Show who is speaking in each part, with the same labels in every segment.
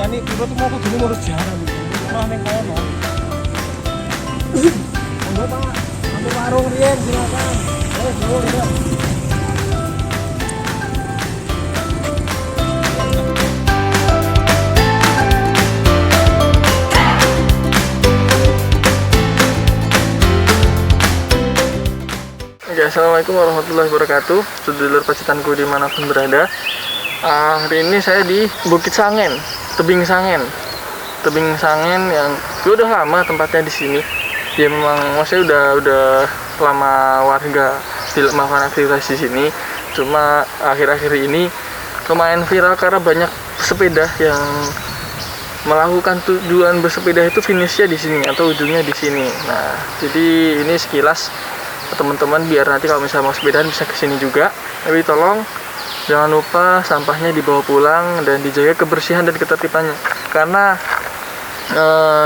Speaker 1: ini kita tuh mau kudu ngurus jalan iki. Mah ning kono. Monggo Pak, ambil warung riyen silakan. Nuwun ya.
Speaker 2: Oke, assalamualaikum warahmatullahi wabarakatuh. Sedulur pacitanku dimanapun berada. Hari ini saya di Bukit Sangen, Tebing Sangen yang udah lama tempatnya di sini. Ya memang maksudnya udah lama warga melakukan aktivitas di sini. Cuma akhir-akhir ini lumayan viral karena banyak pesepeda yang melakukan tujuan bersepeda itu finishnya di sini atau ujungnya di sini. Nah, jadi ini sekilas teman-teman biar nanti kalau misalnya mau sepedaan bisa kesini juga. Tapi tolong jangan lupa sampahnya dibawa pulang dan dijaga kebersihan dan ketertibannya. Karena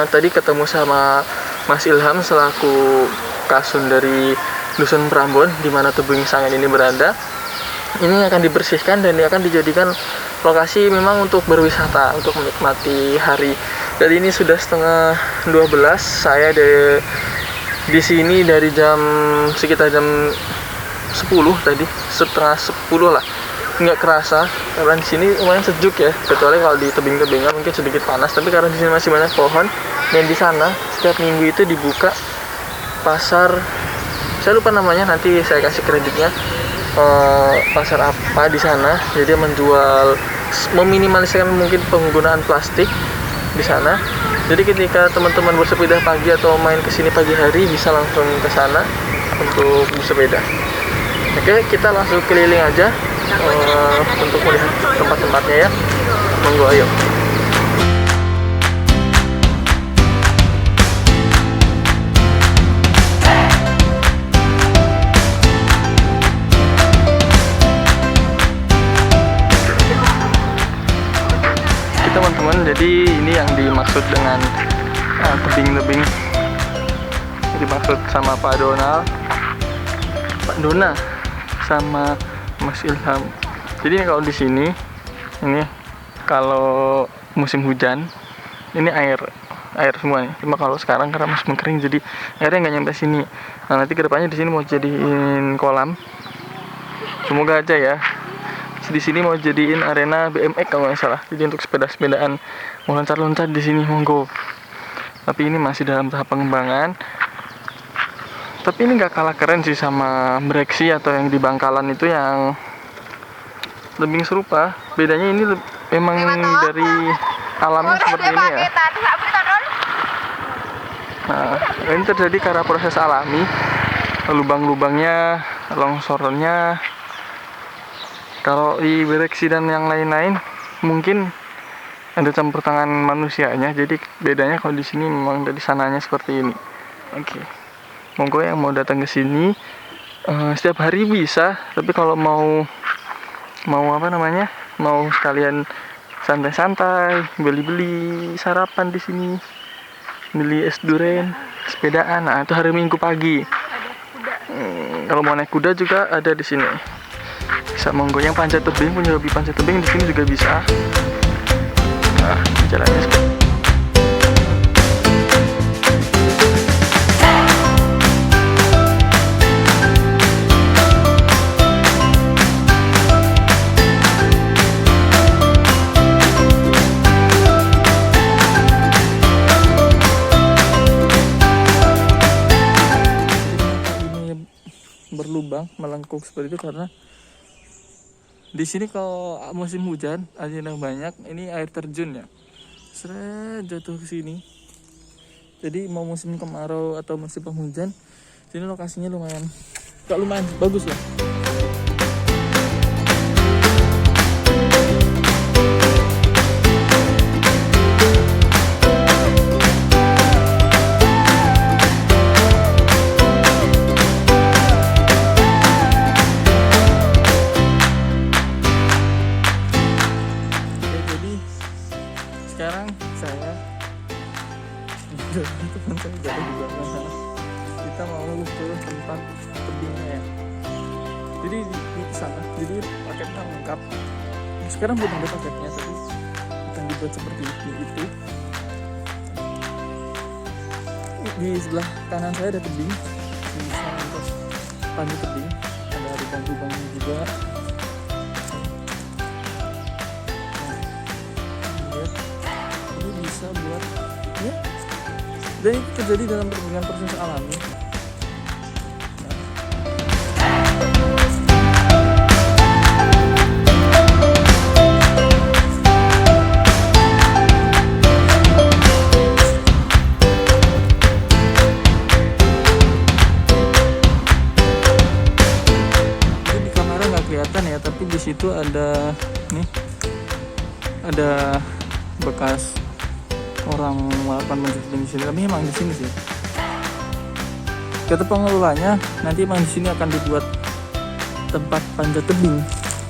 Speaker 2: tadi ketemu sama Mas Ilham selaku Kasun dari Dusun Prambon di mana Tebing Sangen ini berada. Ini akan dibersihkan dan akan dijadikan lokasi memang untuk berwisata, untuk menikmati hari. Dan ini sudah setengah 12. Saya di sini dari sekitar jam 10 tadi, setengah 10 lah, nggak kerasa karena di sini lumayan sejuk ya, kecuali kalau di tebing-tebingan mungkin sedikit panas, tapi karena di sini masih banyak pohon. Dan di sana setiap minggu itu dibuka pasar, saya lupa namanya, nanti saya kasih kreditnya. Pasar apa di sana, jadi menjual, meminimaliskan mungkin penggunaan plastik di sana. Jadi ketika teman-teman bersepeda pagi atau main ke sini pagi hari bisa langsung ke sana untuk bersepeda. Oke, kita langsung keliling aja untuk melihat tempat-tempatnya ya. Monggo ayo. Teman-teman, jadi ini yang dimaksud dengan tebing-tebing, dimaksud sama Pak Dona sama Mas Ilham. Jadi kalau di sini ini kalau musim hujan ini air semua nih. Cuma kalau sekarang karena masih mengering jadi airnya nggak nyampe sini. Nah, nanti kedepannya di sini mau jadiin kolam. Semoga aja ya. Di sini mau jadiin arena BMX kalau nggak salah. Jadi untuk sepedaan mau loncat-loncat di sini monggo. Tapi ini masih dalam tahap pengembangan. Tapi ini nggak kalah keren sih sama Breksi atau yang di Bangkalan itu yang lebih serupa. Bedanya ini memang dari alamnya seperti ini ya. Nah, ini terjadi karena proses alami. Lubang-lubangnya, longsornya. Kalau di Breksi dan yang lain-lain mungkin ada campur tangan manusianya. Jadi bedanya kalau di sini memang dari sananya seperti ini. Oke. Monggo yang mau datang ke sini setiap hari bisa, tapi kalau mau mau sekalian santai-santai, beli-beli sarapan di sini, beli es durian, sepedaan. Nah, itu hari Minggu pagi. Kalau mau naik kuda juga ada di sini. Bisa monggo, yang panjat tebing, punya hobi panjat tebing di sini juga bisa. Nah, jalannya seperti ini berlubang, melengkung seperti itu karena di sini kalau musim hujan airnya banyak, ini air terjun ya. Seret jatuh ke sini. Jadi mau musim kemarau atau musim penghujan, sini lokasinya lumayan bagus lah. Sekarang saya teman saya jatuh di belakang sana. Kita mau ke tempat tebingnya ya. Jadi di sana, jadi paketnya lengkap. Sekarang belum ada paketnya, tapi akan dibuat seperti itu. Di sebelah kanan saya ada tebing, bisa untuk panjat tebing, ada lubang-lubangnya juga. Lihat, ini bisa buat ya, dan itu terjadi dengan proses alami. Kelihatan ya, tapi di situ ada nih, ada bekas orang melakukan panjat tebing di sini. Tapi memang di sini sih kata pengelolanya, nanti memang di sini akan dibuat tempat panjat tebing,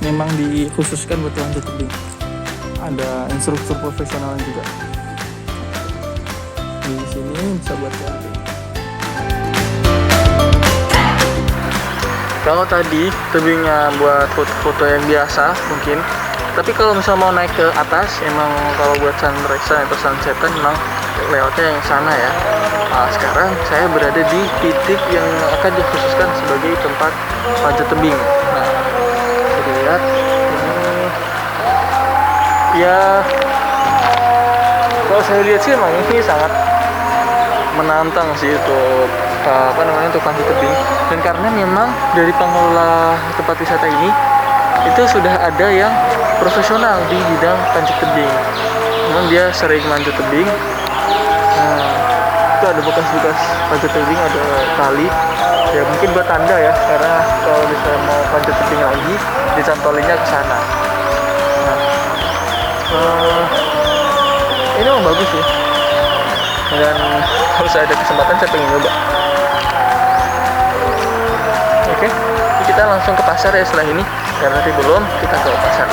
Speaker 2: memang dikhususkan buat panjat tebing. Ada instruktur profesional juga di sini, bisa buat camping. Kalau tadi tebingnya buat foto-foto yang biasa mungkin, tapi kalau misalnya mau naik ke atas, emang kalau buat sunrise atau sunsetan memang lewatnya yang sana ya. Nah, sekarang saya berada di titik yang akan dikhususkan sebagai tempat panjat tebing. Nah, bisa lihat ini ya, kalau saya lihat sih emang ini sangat menantang sih untuk untuk panjat tebing. Dan karena memang dari pengelola tempat wisata ini itu sudah ada yang profesional di bidang panjat tebing, memang dia sering manjat tebing. Nah, itu ada bekas-bekas panjat tebing, ada tali ya, mungkin buat tanda ya, karena kalau misalnya mau panjat tebing lagi dicantolinnya ke sana. Nah, ini memang bagus ya, dan kalau saya ada kesempatan saya pengen nyoba. Oke, kita langsung ke pasar ya setelah ini, karena nanti belum kita ke pasar.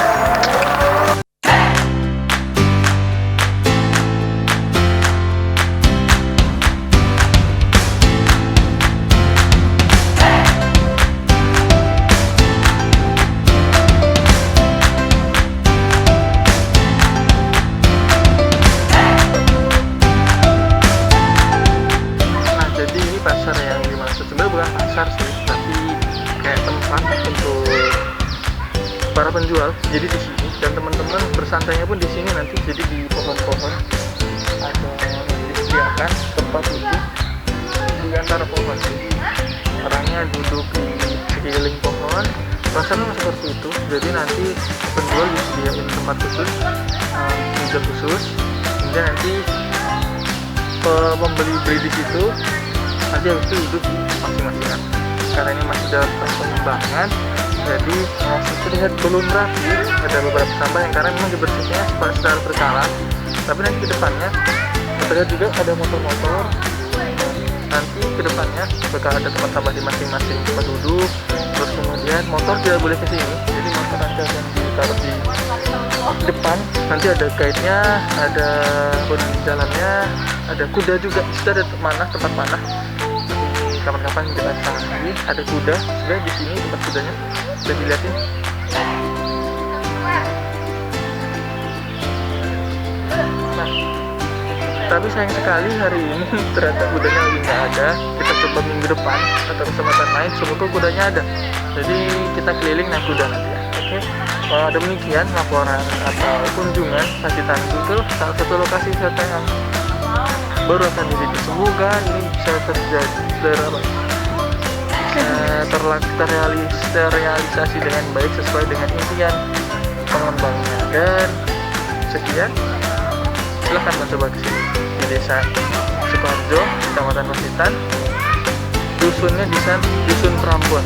Speaker 2: Nah, jadi ini pasar yang dimaksud sebenarnya bukan pasar sih, tapi kayak tempat untuk para penjual. Jadi di sini, dan teman-teman bersantainya pun di sini nanti. Jadi di pohon-pohon ada disediakan tempat duduk di antara pohon. Jadi orangnya duduk di sekeliling pohon. Pasarnya seperti itu. Jadi nanti penjual disediakan tempat khusus, meja khusus. Kemudian nanti pembeli-beli di situ nanti harus duduk di masing-masing. Karena ini masih dalam proses pengembangan, jadi masih terlihat belum rapi. Ada beberapa sampah yang karena memang dibersihnya secara berkala. Tapi nanti ke depannya terlihat juga ada motor-motor. Nanti ke depannya bakal ada tempat sampah di masing-masing tempat duduk. Terus kemudian motor tidak boleh ke sini, jadi motor nanti akan ditaruh di depan. Nanti ada guide-nya, ada penunjuk jalannya, ada kuda juga. Sudah ada tempat mana? Kapan-kapan kita kesana lagi. Ada kuda, sudah di sini tempat kudanya, sudah dilihatin. Nah, tapi sayang sekali hari ini ternyata kudanya lagi nggak ada. Kita coba minggu depan atau kesempatan lain, semoga kudanya ada. Jadi kita keliling naik kuda nanti ya. Oke, kalau ada demikian laporan atau kunjungan Pacitanku ke salah satu lokasi wisata yang baru akan dirilis. Semoga ini bisa terrealisasi dengan baik sesuai dengan impian pengembangnya. Dan sekian, silahkan mencoba ke sini di Desa Sukoharjo, Kecamatan Pacitan. Dusunnya di Dusun Prambon.